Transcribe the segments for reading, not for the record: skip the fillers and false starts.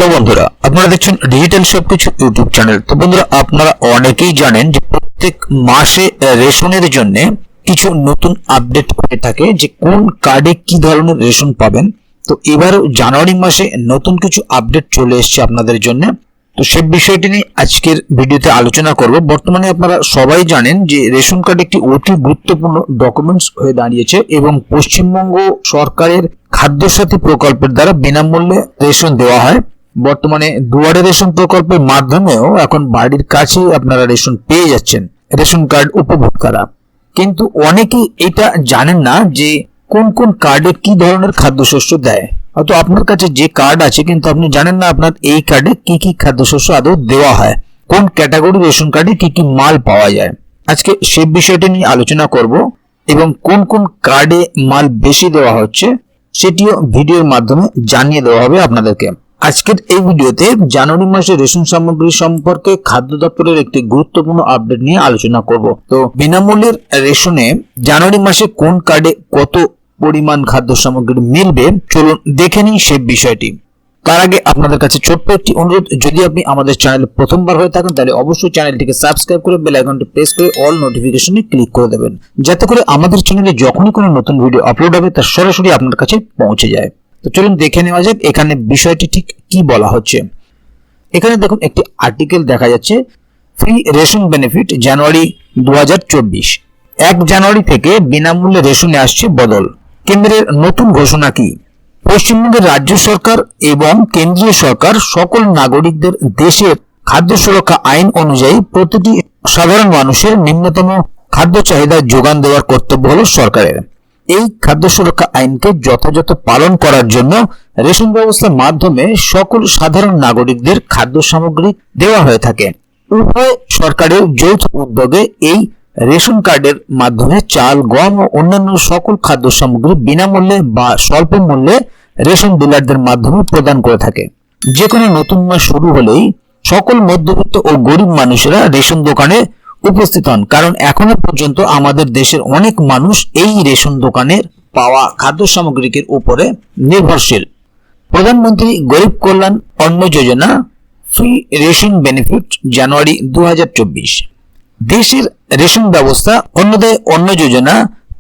Hello বন্ধুরা, আপনারা দেখছেন ডিজিটাল সবকিছু ইউটিউব চ্যানেল। তো বন্ধুরা, আপনারা অনেকেই জানেন যে প্রত্যেক মাসে রেশনের জন্য কিছু নতুন আপডেট হয়ে থাকে যে কোন কার্ডে কি ধরনের রেশন পাবেন। তো এবার জানুয়ারি মাসে নতুন কিছু আপডেট চলে এসেছে আপনাদের জন্য। তো সেই বিষয়টি নিয়ে আজকের ভিডিওতে আলোচনা করব। বর্তমানে আপনারা সবাই জানেন যে রেশন কার্ড একটি অতি গুরুত্বপূর্ণ ডকুমেন্টস হয়ে দাঁড়িয়েছে এবং পশ্চিমবঙ্গ সরকারের খাদ্য সাথী প্রকল্পের দ্বারা বিনামূল্যে রেশন দেওয়া হয়। বর্তমানে দুয়ারে রেশন প্রকল্পের মাধ্যমেও এখন বাড়ির কাছেই আপনারা রেশন পেয়ে যাচ্ছেন রেশন কার্ড উপভোক্তারা। কিন্তু অনেকেই এটা জানেন না যে কোন কোন কার্ডে কি ধরনের খাদ্যশস্য দেয়। হয়তো আপনার কাছে যে কার্ড আছে কিন্তু আপনি জানেন না আপনার এই কার্ডে কি কি খাদ্যশস্য আদৌ দেওয়া হয়, কোন ক্যাটাগরি রেশন কার্ডে কি কি মাল পাওয়া যায়। আজকে সেই বিষয়টি নিয়ে আলোচনা করব এবং কোন কোন কার্ডে মাল বেশি দেওয়া হচ্ছে সেটিও ভিডিওর মাধ্যমে জানিয়ে দেওয়া হবে আপনাদেরকে। আজকের এই ভিডিওতে জানুয়ারি মাসে রেশন সামগ্রী সম্পর্কে খাদ্য দপ্তরের একটি গুরুত্বপূর্ণ আপডেট নিয়ে আলোচনা করব। তো বিনামূল্যের রেশনে জানুয়ারি মাসে কোন কার্ডে কত পরিমাণ খাদ্য সামগ্রী মিলবে চলুন দেখে নিই সেই বিষয়টি। তার আগে আপনাদের কাছে ছোট্ট একটি অনুরোধ, যদি আপনি আমাদের চ্যানেলে প্রথমবার হয়ে থাকেন তাহলে অবশ্যই চ্যানেলটিকে সাবস্ক্রাইব করে বেল আইকনটি প্রেস করে অল নোটিফিকেশনে ক্লিক করে দেবেন, যাতে করে আমাদের চ্যানেলে যখনই কোনো নতুন ভিডিও আপলোড হবে তা সরাসরি আপনার কাছে পৌঁছে যায়। তো চলুন দেখে নেওয়া যাক এখানে বিষয়টি ঠিক কি বলা হচ্ছে। এখানে দেখুন একটি আর্টিকেল দেখা যাচ্ছে, ফ্রি রেশন বেনিফিট জানুয়ারি 2024। 1 জানুয়ারি থেকে বিনামূল্যে রেশনে আসছে বদল। কেন্দ্রের নতুন ঘোষণা কি? পশ্চিমবঙ্গের রাজ্য সরকার এবং কেন্দ্রীয় সরকার সকল নাগরিকদের দেশের খাদ্য সুরক্ষা আইন অনুযায়ী প্রতিটি সাধারণ মানুষের নিম্নতম খাদ্য চাহিদা যোগান দেওয়ার কর্তব্য হলো সরকারের। এই খাদ্য সুরক্ষা আইনকে যথাযথ পালন করার জন্য রেশন ব্যবস্থার মাধ্যমে সকল সাধারণ নাগরিকদের খাদ্য সামগ্রী দেওয়া হয়ে থাকে। উভয় সরকারের যৌথ উদ্যোগে এই রেশন কার্ডের মাধ্যমে চাল, গম ও অন্যান্য সকল খাদ্য সামগ্রী বিনামূল্যে বা স্বল্প মূল্যে রেশন ডিলারদের মাধ্যমে প্রদান করে থাকে। যে কোনো নতুন মাস শুরু হলেই সকল মধ্যবিত্ত ও গরিব মানুষেরা রেশন দোকানে উপস্থিত হন, কারণ এখনো পর্যন্ত আমাদের দেশের অনেক মানুষ এই রেশন দোকানের পাওয়া খাদ্য সামগ্রীর উপরে নির্ভরশীল। প্রধানমন্ত্রী গরিব কল্যাণ অন্ন যোজনা ফ্রি রেশন বেনিফিট জানুয়ারি 2024। দেশের রেশন ব্যবস্থা অন্নদায় অন্ন যোজনা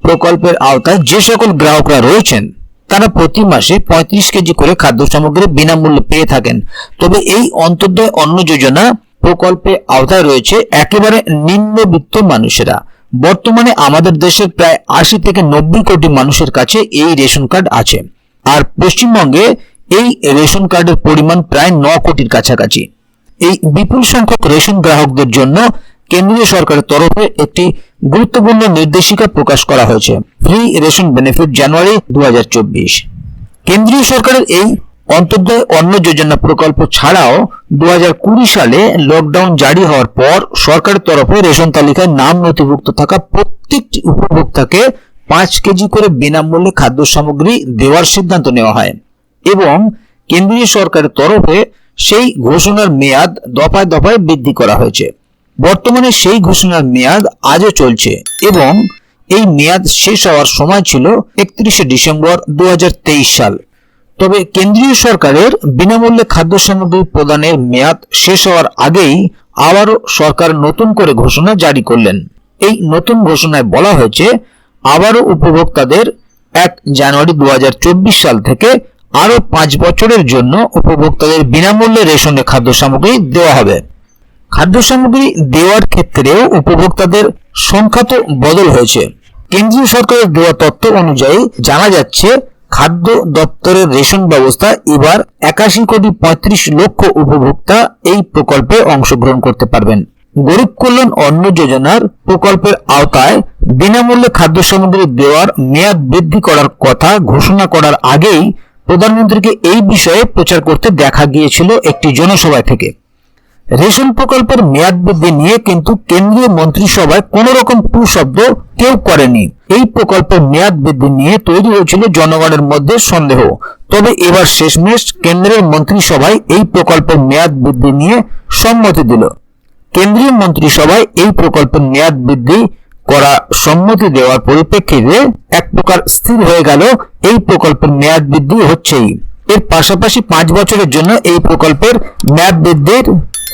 প্রকল্পের আওতায় যে সকল গ্রাহকরা রয়েছেন তারা প্রতি মাসে 35 কেজি করে খাদ্য সামগ্রী বিনামূল্যে পেয়ে থাকেন। তবে এই অন্তর্দয় অন্ন যোজনা প্রকল্পে আওতায় রয়েছে একেবারে নিম্নবিত্ত মানুষেরা। বর্তমানে আমাদের দেশের প্রায় 80 থেকে 90 কোটি মানুষের কাছে এই রেশন কার্ড আছে, আর পশ্চিমবঙ্গে এই রেশন কার্ডের পরিমাণ প্রায় 9 কোটির কাছাকাছি। এই বিপুল সংখ্যক রেশন গ্রাহকদের জন্য কেন্দ্রীয় সরকারের তরফে একটি গুরুত্বপূর্ণ নির্দেশিকা প্রকাশ করা হয়েছে, ফ্রি রেশন বেনিফিট জানুয়ারি 2024। কেন্দ্রীয় সরকারের এই অন্তর্দয় অন্ন যোজনা প্রকল্প ছাড়াও 2020 সালে লকডাউন জারি হওয়ার পর সরকারের তরফে রেশন তালিকায় নাম নথিভুক্ত থাকা প্রত্যেকটি উপভোক্তাকে 5 কেজি করে বিনামূল্যে খাদ্য সামগ্রী দেওয়ার সিদ্ধান্ত নেওয়া হয় এবং কেন্দ্রীয় সরকারের তরফে সেই ঘোষণার মেয়াদ দফায় দফায় বৃদ্ধি করা হয়েছে। বর্তমানে সেই ঘোষণার মেয়াদ আজও চলছে এবং এই মেয়াদ শেষ হওয়ার সময় ছিল 31শে ডিসেম্বর 2023 সাল। তবে কেন্দ্রীয় সরকারের বিনামূল্যে খাদ্য সামগ্রী প্রদানের মেয়াদ শেষ হওয়ার আগেই আবারও সরকার নতুন করে ঘোষণা জারি করলেন। এই নতুন ঘোষণায় বলা হয়েছে আবারও উপভোক্তাদের 1 জানুয়ারি 2024 সাল থেকে আরো 5 বছরের জন্য উপভোক্তাদের বিনামূল্যে রেশনে খাদ্য সামগ্রী দেওয়া হবে। খাদ্য সামগ্রী দেওয়ার ক্ষেত্রেও উপভোক্তাদের সংখ্যাতে বদল হয়েছে। কেন্দ্রীয় সরকারের দেওয়া তথ্য অনুযায়ী জানা যাচ্ছে খাদ্য দপ্তরের রেশন ব্যবস্থা এবার 81 কোটি 35 লক্ষ উপভোক্তা এই প্রকল্পে অংশগ্রহণ করতে পারবেন। গরিব কল্যাণ অন্ন যোজনার প্রকল্পের আওতায় বিনামূল্যে খাদ্য সামগ্রী দেওয়ার মেয়াদ বৃদ্ধি করার কথা ঘোষণা করার আগেই প্রধানমন্ত্রীকে এই বিষয়ে প্রচার করতে দেখা গিয়েছিল একটি জনসভা থেকে। রেশন প্রকল্পের মেয়াদ বৃদ্ধি নিয়ে কিন্তু কেন্দ্রীয় মন্ত্রিসভায় কোন রকম শব্দ কেউ করেনি। এই প্রকল্পের মেয়াদ বৃদ্ধি নিয়ে তৈরি হয়েছিল জনগণের মধ্যে সন্দেহ। তবে এবার শেষমেশ কেন্দ্রের মন্ত্রিসভায় এই প্রকল্পের মেয়াদ বৃদ্ধি নিয়ে সম্মতি দিল। কেন্দ্রীয় মন্ত্রিসভায় এই প্রকল্পের মেয়াদ বৃদ্ধি করা সম্মতি দেওয়ার পরিপ্রেক্ষিতে এক প্রকার স্থির হয়ে গেল এই প্রকল্পের মেয়াদ বৃদ্ধি হচ্ছেই। এর পাশাপাশি 5 বছরের জন্য এই প্রকল্পের মেয়াদ বৃদ্ধি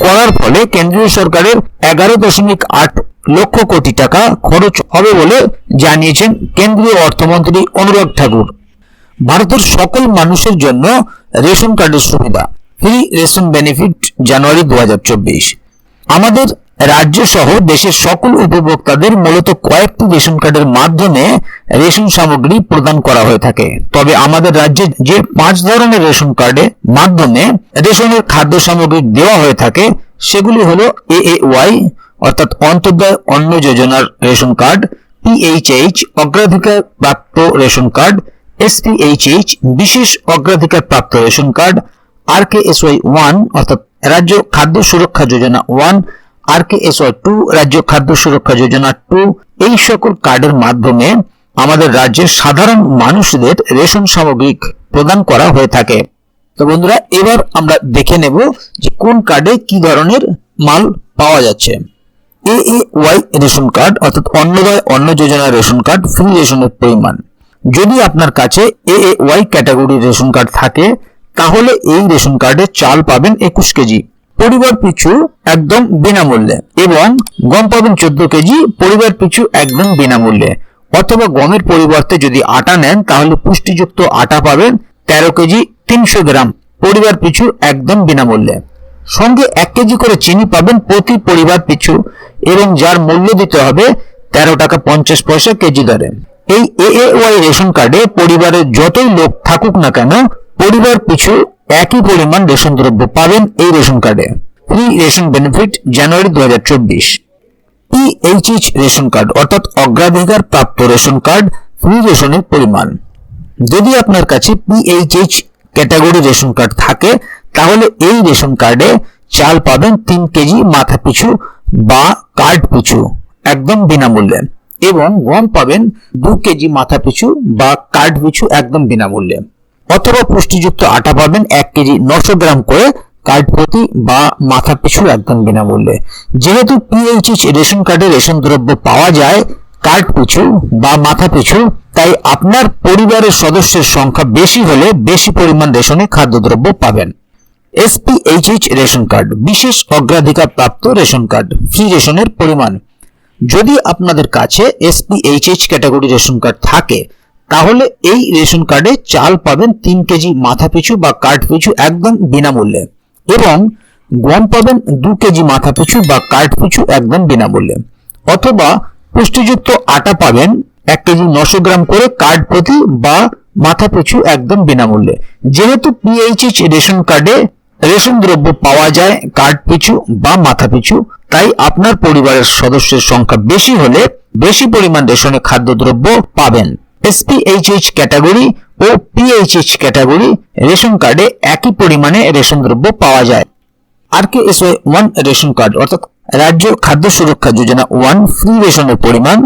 করার ফলে কেন্দ্রীয় সরকারের 11.8 লক্ষ কোটি টাকা খরচ হবে বলে জানিয়েছেন কেন্দ্রীয় অর্থমন্ত্রী অনুরাগ ঠাকুর। ভারতের সকল মানুষের জন্য রেশন কার্ডের সুবিধা, ফ্রি রেশন বেনিফিট জানুয়ারি 2024। আমাদের রাজ্য সহ দেশের সকল উপভোক্তাদের মূলত কয়েকটি রেশন কার্ডের মাধ্যমে রেশন সামগ্রী প্রদান করা হয়ে থাকে। তবে আমাদের রাজ্যে যে 5 ধরনের রেশন কার্ডের মাধ্যমে রেশনের খাদ্য সামগ্রী দেওয়া হয়ে থাকে সেগুলি হলো AAY অর্থাৎ অন্তর্দয় অন্ন যোজনার রেশন কার্ড, PHH অগ্রাধিকার প্রাপ্ত রেশন কার্ড, SPHH বিশেষ অগ্রাধিকার প্রাপ্ত রেশন কার্ড, RKSY 1 অর্থাৎ রাজ্য খাদ্য সুরক্ষা যোজনা 1, RKSY 2 রাজ্য খাদ্য সুরক্ষা যোজনা 2। এই সকল কার্ডের মাধ্যমে আমাদের রাজ্যের সাধারণ মানুষদের রেশন সামগ্রী প্রদান করা হয়ে থাকে। তো বন্ধুরা, এবার আমরা দেখে নেব যে কোন কার্ডে কি ধরনের মাল পাওয়া যাচ্ছে। AAY রেশন কার্ড অর্থাৎ অন্নদয় অন্ন যোজনা রেশন কার্ড, ফ্রি রেশনের পরিমাণ। যদি আপনার কাছে AAY ক্যাটাগরির রেশন কার্ড থাকে তাহলে এই রেশন কার্ডে চাল পাবেন 21 কেজি পরিবার পিছু একদম বিনামূল্যে, এবং গম পাবেন 14 কেজি পরিবার পিছু একদম বিনামূল্যে। অথবা গমের পরিবর্তে যদি আটা নেন তাহলে পুষ্টিযুক্ত আটা পাবেন 13 কেজি 300 গ্রাম পরিবার পিছু একদম বিনামূল্যে। সঙ্গে 1 কেজি করে চিনি পাবেন প্রতি পরিবার পিছু, এবং যার মূল্য দিতে হবে 13 টাকা 50 পয়সা কেজি দরে। এই AAY রেশন কার্ডে পরিবারের যতই লোক থাকুক না কেন পরিবার পিছু একই পরিমাণ রেশন দ্রব্য পাবেন এই রেশন কার্ডে। ফ্রি রেশন বেনিফিট জানুয়ারি 2024। PHH রেশন কার্ড অর্থাৎ অগ্রাধিকার প্রাপ্ত রেশন কার্ড, ফ্রি রেশনের পরিমাণ। যদি আপনার কাছে PHH ক্যাটাগরি রেশন কার্ড থাকে তাহলে এই রেশন কার্ডে চাল পাবেন 3 কেজি মাথা পিছু বা কার্ড পিছু একদম বিনামূল্যে, এবং গম পাবেন 2 কেজি মাথা পিছু বা কার্ড পিছু একদম বিনামূল্যে। অথবা পুষ্টিযুক্ত আটা পাবেন 1 কেজি 900 গ্রাম করে কার্ড প্রতি বা মাথা পিছু একদম বিনামূল্যে। যেহেতু PHH রেশন কার্ডে রেশন দ্রব্য পাওয়া যায় কার্ড পিছু বা মাথা পিছু, তাই আপনার পরিবারের সদস্যের সংখ্যা বেশি হলে বেশি পরিমাণ রেশনে খাদ্যদ্রব্য পাবেন। SPHH রেশন কার্ড বিশেষ অগ্রাধিকার প্রাপ্ত রেশন কার্ড, ফ্রি রেশনের পরিমাণ। যদি আপনাদের কাছে SPHH ক্যাটাগরি রেশন কার্ড থাকে তাহলে এই রেশন কার্ডে চাল পাবেন 3 কেজি মাথা পিছু বা কার্ড পিছু একদম বিনামূল্যে, এবং গম পাবেন 2 কেজি মাথা পিছু বা কার্ড পিছু একদম বিনামূল্যে। অথবা পুষ্টিযুক্ত আটা পাবেন 1 কেজি 900 গ্রাম করে কার্ড প্রতি বা মাথা পিছু একদম বিনামূল্যে। যেহেতু PHH রেশন কার্ডে রেশন দ্রব্য পাওয়া যায় কার্ড পিছু বা মাথা পিছু, তাই আপনার পরিবারের সদস্যের সংখ্যা বেশি হলে বেশি পরিমাণ রেশনে খাদ্যদ্রব্য পাবেন। SPHH ক্যাটাগরি ও PHH ক্যাটাগরি রেশন কার্ডে একই পরিমাণে রেশন দ্রব্য পাওয়া যায়। RKSY 1 রেশন কার্ড অর্থাৎ রাজ্য খাদ্য সুরক্ষা যোজনা 1, ফ্রি রেশনের পরিমাণ।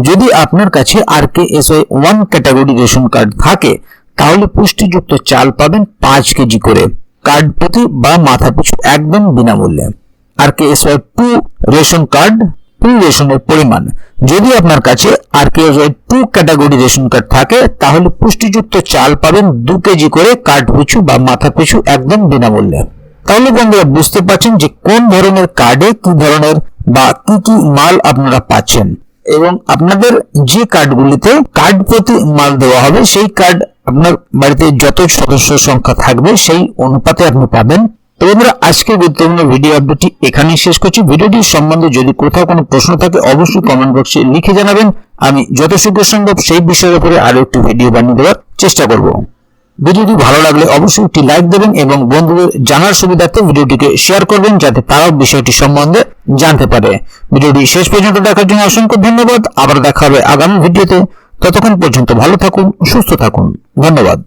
যদি আপনার কাছে RKSY 1 ক্যাটাগরি রেশন কার্ড থাকে তাহলে পুষ্টিযুক্ত চাল পাবেন 5 কেজি করে কার্ড প্রতি বা মাথা পিছু একদম বিনামূল্যে। RKSY 2 রেশন কার্ড, ফ্রি রেশনের পরিমাণ। যদি আপনার কাছে RKSY 2 ক্যাটাগরি রেশন কার্ড থাকে তাহলে পুষ্টিযুক্ত চাল পাবেন 2 কেজি করে কার্ড পিছু বা মাথা পিছু একদম বিনামূল্যে। তাহলে বন্ধুরা বুঝতে পারছেন যে কোন ধরনের কার্ডে কি ধরনের বা কি কি মাল আপনারা পাচ্ছেন, এবং আপনাদের যে কার্ডগুলিতে কার্ড প্রতি মাল দেওয়া হবে সেই কার্ড আপনার বাড়িতে যত সদস্য সংখ্যা থাকবে সেই অনুপাতে আপনি পাবেন। তো বন্ধুরা, আজকের গুরুত্বপূর্ণ ভিডিও আপডেটটি এখানেই শেষ করছি। ভিডিওটি সম্বন্ধে যদি কোথাও কোনো প্রশ্ন থাকে অবশ্যই কমেন্ট বক্সে লিখে জানাবেন। আমি যত শীঘ্র সম্ভব সেই বিষয়ের উপরে আরো একটি ভিডিও বানিয়ে দেওয়ার চেষ্টা করব। ভিডিওটি ভালো লাগলে অবশ্যই একটি লাইক দেবেন এবং বন্ধুদের জানার সুবিধার্থে ভিডিওটিকে শেয়ার করবেন যাতে তারাও বিষয়টি সম্বন্ধে জানতে পারে। ভিডিওটি শেষ পর্যন্ত দেখার জন্য অসংখ্য ধন্যবাদ। আবার দেখা হবে আগামী ভিডিওতে। ততক্ষণ পর্যন্ত ভালো থাকুন, সুস্থ থাকুন। ধন্যবাদ।